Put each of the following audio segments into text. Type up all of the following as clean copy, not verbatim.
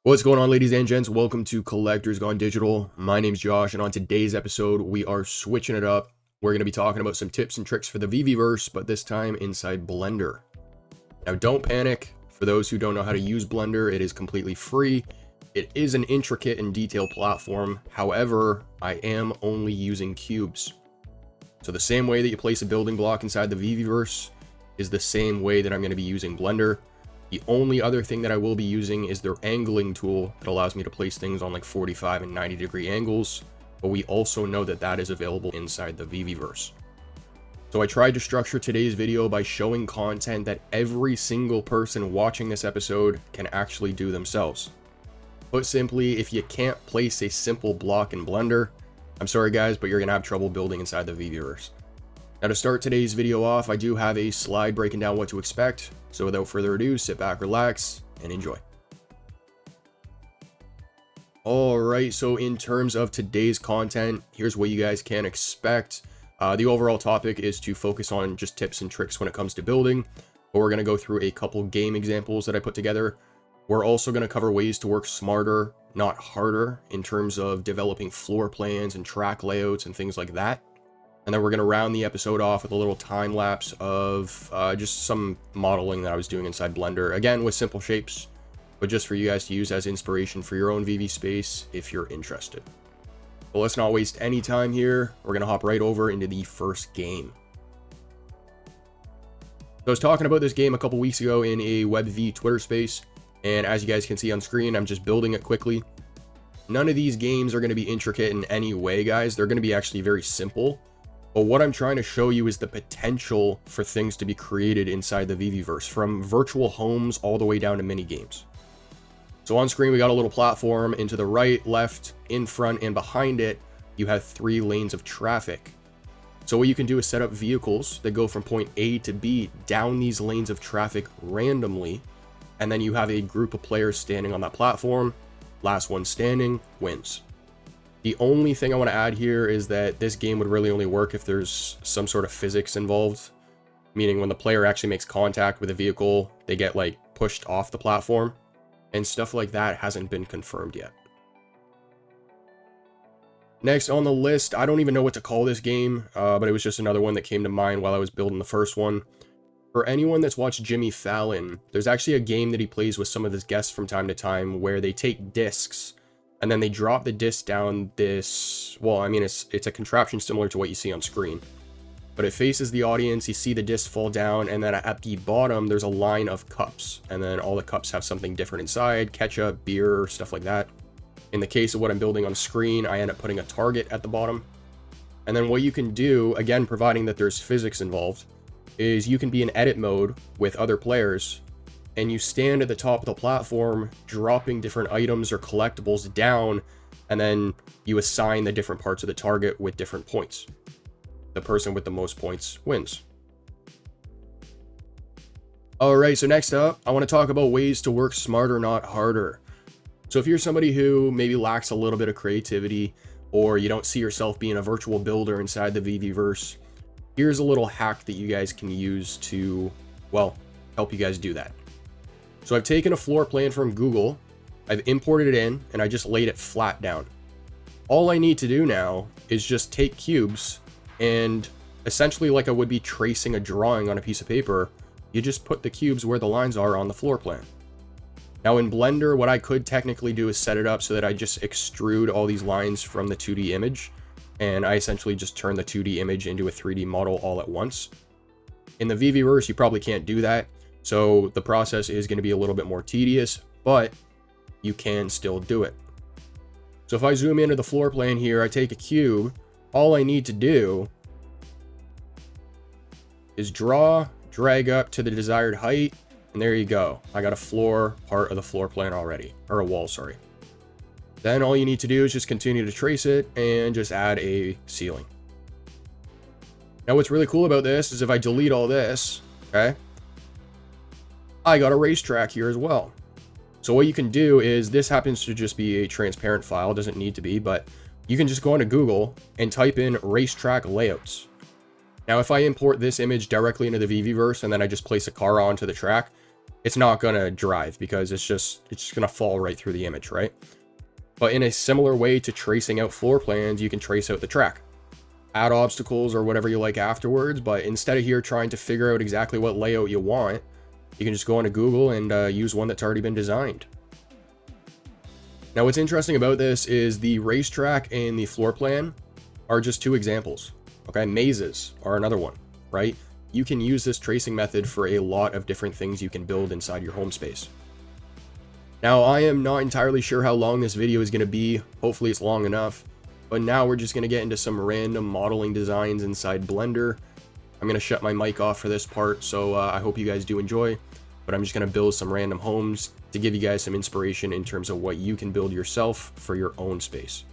What's going on, ladies and gents? Welcome to Collectors Gone Digital. My name's Josh, and on today's episode, we are switching it up. We're going to be talking about some tips and tricks for the VeVeVerse, but this time inside Blender. Now, don't panic. For those who don't know how to use Blender, it is completely free. It is an intricate and detailed platform. However, I am only using cubes. So the same way that you place a building block inside the VeVeVerse is the same way that I'm going to be using Blender. The only other thing that I will be using is their angling tool that allows me to place things on like 45 and 90 degree angles, but we also know that that is available inside the VeVeVerse. So I tried to structure today's video by showing content that every single person watching this episode can actually do themselves. Put simply, if you can't place a simple block in Blender, I'm sorry guys, but you're gonna have trouble building inside the VeVeVerse. Now to start today's video off, I do have a slide breaking down what to expect. So without further ado, sit back, relax, and enjoy. Alright, so in terms of today's content, here's what you guys can expect. The overall topic is to focus on just tips and tricks when it comes to building, but we're going to go through a couple game examples that I put together. We're also going to cover ways to work smarter, not harder, in terms of developing floor plans and track layouts and things like that. And then we're going to round the episode off with a little time lapse of just some modeling that I was doing inside Blender. Again, with simple shapes, but just for you guys to use as inspiration for your own VeVe space if you're interested. But let's not waste any time here. We're going to hop right over into the first game. So I was talking about this game a couple weeks ago in a VeVe Twitter space. And as you guys can see on screen, I'm just building it quickly. None of these games are going to be intricate in any way, guys. They're going to be actually very simple. But what I'm trying to show you is the potential for things to be created inside the VeVeVerse, from virtual homes all the way down to mini games. So on screen, we got a little platform, and to the right, left, in front, and behind it, you have 3 lanes of traffic. So what you can do is set up vehicles that go from point A to B down these lanes of traffic randomly, and then you have a group of players standing on that platform. Last one standing wins. The only thing I want to add here is that this game would really only work if there's some sort of physics involved, meaning when the player actually makes contact with a vehicle, they get like pushed off the platform, and stuff like that hasn't been confirmed yet. Next on the list, I don't even know what to call this game, but it was just another one that came to mind while I was building the first one. For anyone that's watched Jimmy Fallon, there's actually a game that he plays with some of his guests from time to time where they take discs and then they drop the disc down this, well, I mean, it's a contraption similar to what you see on screen. But it faces the audience, you see the disc fall down, and then at the bottom, there's a line of cups. And then all the cups have something different inside, ketchup, beer, stuff like that. In the case of what I'm building on screen, I end up putting a target at the bottom. And then what you can do, again, providing that there's physics involved, is you can be in edit mode with other players, and you stand at the top of the platform, dropping different items or collectibles down, and then you assign the different parts of the target with different points. The person with the most points wins. Alright, so next up, I want to talk about ways to work smarter, not harder. So if you're somebody who maybe lacks a little bit of creativity, or you don't see yourself being a virtual builder inside the VeVeVerse, here's a little hack that you guys can use to, well, help you guys do that. So I've taken a floor plan from Google, I've imported it in, and I just laid it flat down. All I need to do now is just take cubes, and essentially like I would be tracing a drawing on a piece of paper, you just put the cubes where the lines are on the floor plan. Now in Blender, what I could technically do is set it up so that I just extrude all these lines from the 2D image, and I essentially just turn the 2D image into a 3D model all at once. In the VeVeVerse, you probably can't do that. So the process is going to be a little bit more tedious, but you can still do it. So if I zoom into the floor plan here, I take a cube. All I need to do is draw, drag up to the desired height, and there you go. I got a floor part of the floor plan already, or a wall, sorry. Then all you need to do is just continue to trace it and just add a ceiling. Now what's really cool about this is if I delete all this, okay, I got a racetrack here as well. So what you can do is, this happens to just be a transparent file, doesn't need to be, but you can just go into Google and type in racetrack layouts. Now if I import this image directly into the VeVeVerse and then I just place a car onto the track, it's not gonna drive because it's just gonna fall right through the image, right? But in a similar way to tracing out floor plans, you can trace out the track. Add obstacles or whatever you like afterwards, but instead of here trying to figure out exactly what layout you want, you can just go into Google and use one that's already been designed. Now, what's interesting about this is the racetrack and the floor plan are just two examples. Okay, mazes are another one, right? You can use this tracing method for a lot of different things you can build inside your home space. Now, I am not entirely sure how long this video is going to be. Hopefully it's long enough. But now we're just going to get into some random modeling designs inside Blender. I'm going to shut my mic off for this part, so I hope you guys do enjoy. But I'm just going to build some random homes to give you guys some inspiration in terms of what you can build yourself for your own space.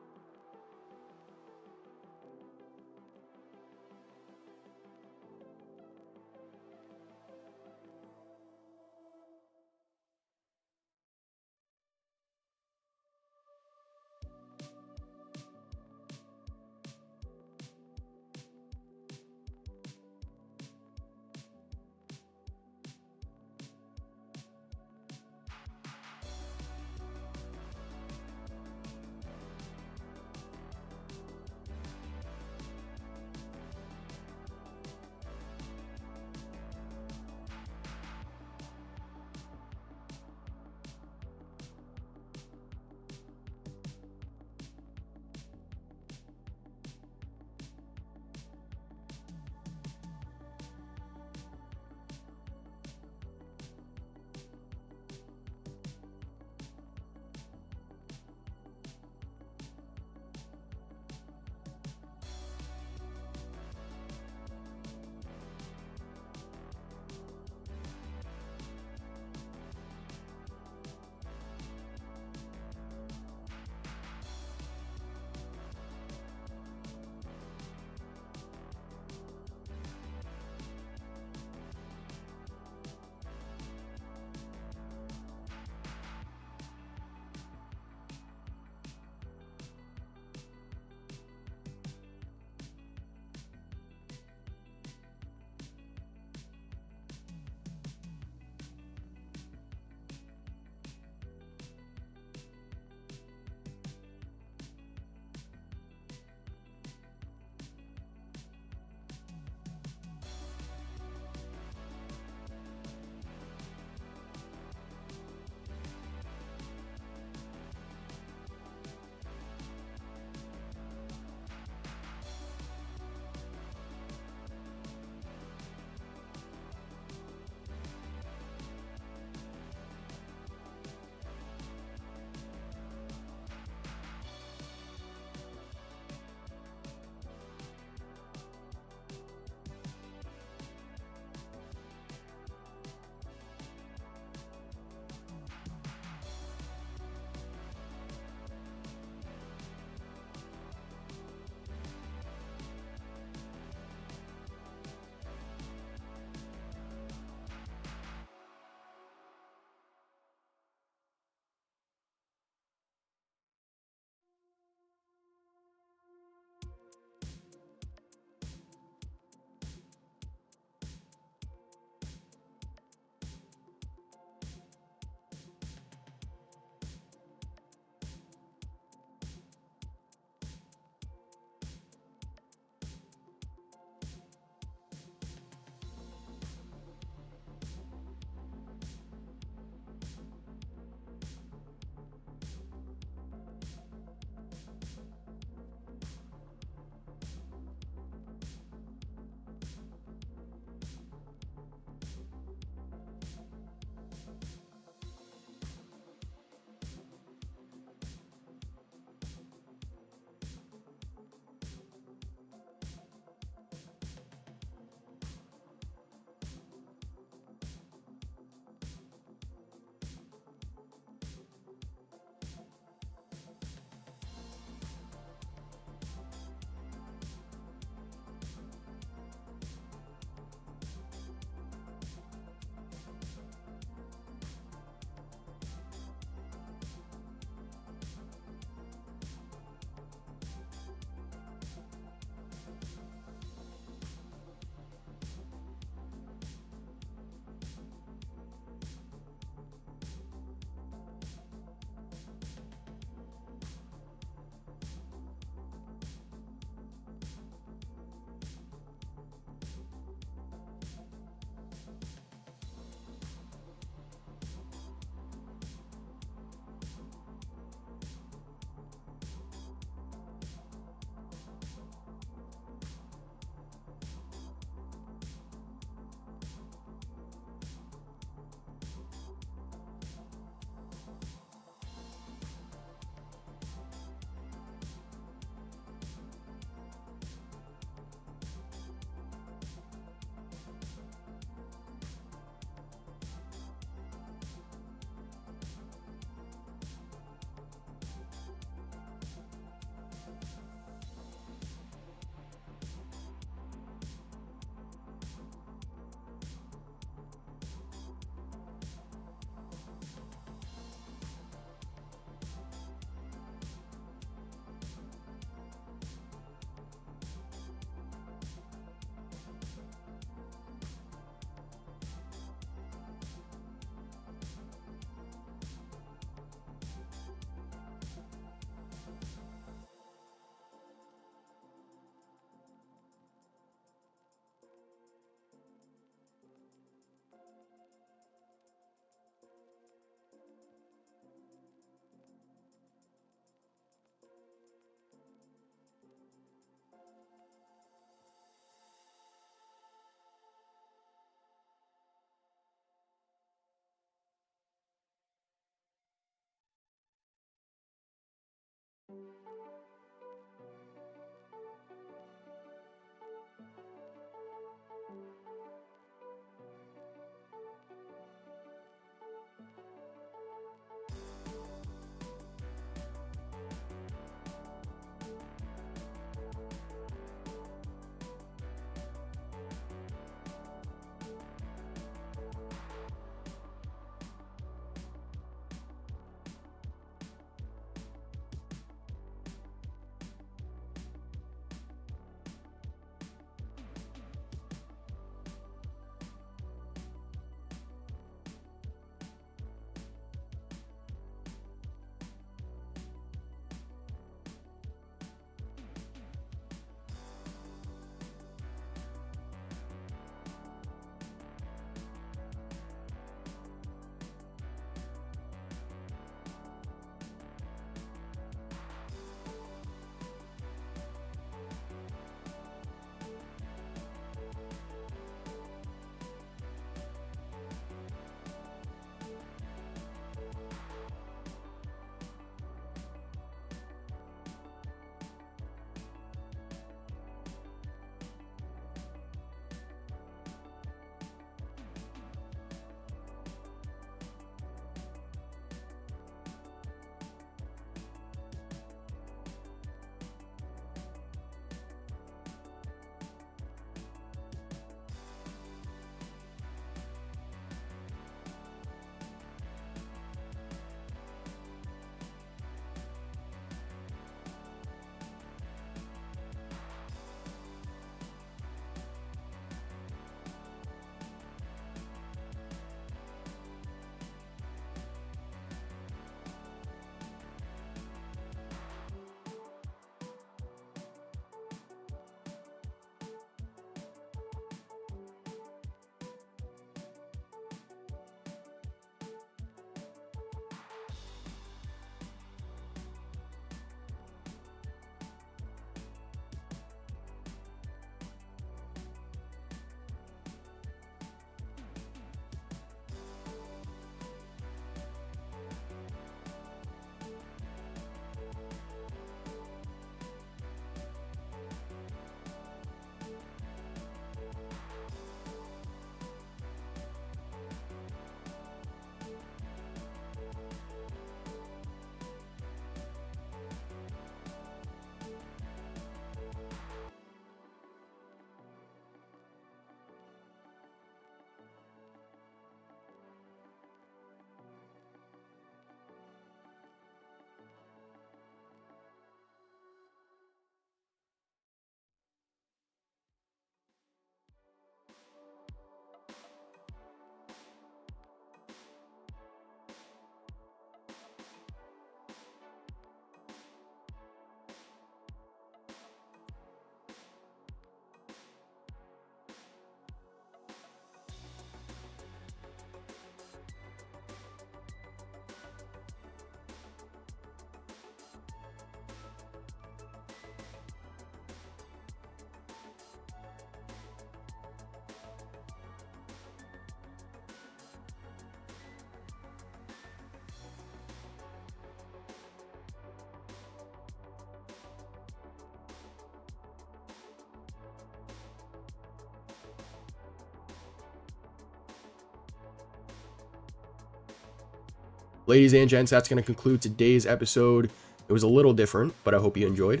Ladies and gents, that's going to conclude today's episode. It was a little different, but I hope you enjoyed.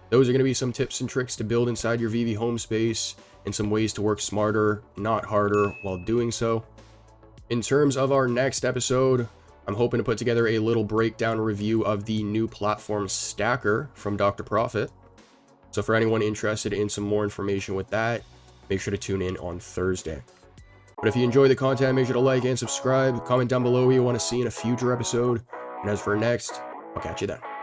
Those are going to be some tips and tricks to build inside your VeVe home space and some ways to work smarter, not harder, while doing so. In terms of our next episode, I'm hoping to put together a little breakdown review of the new platform Stacker from Dr. Profit. So for anyone interested in some more information with that, make sure to tune in on Thursday. But if you enjoy the content, make sure to like and subscribe. Comment down below what you want to see in a future episode. And as for next, I'll catch you then.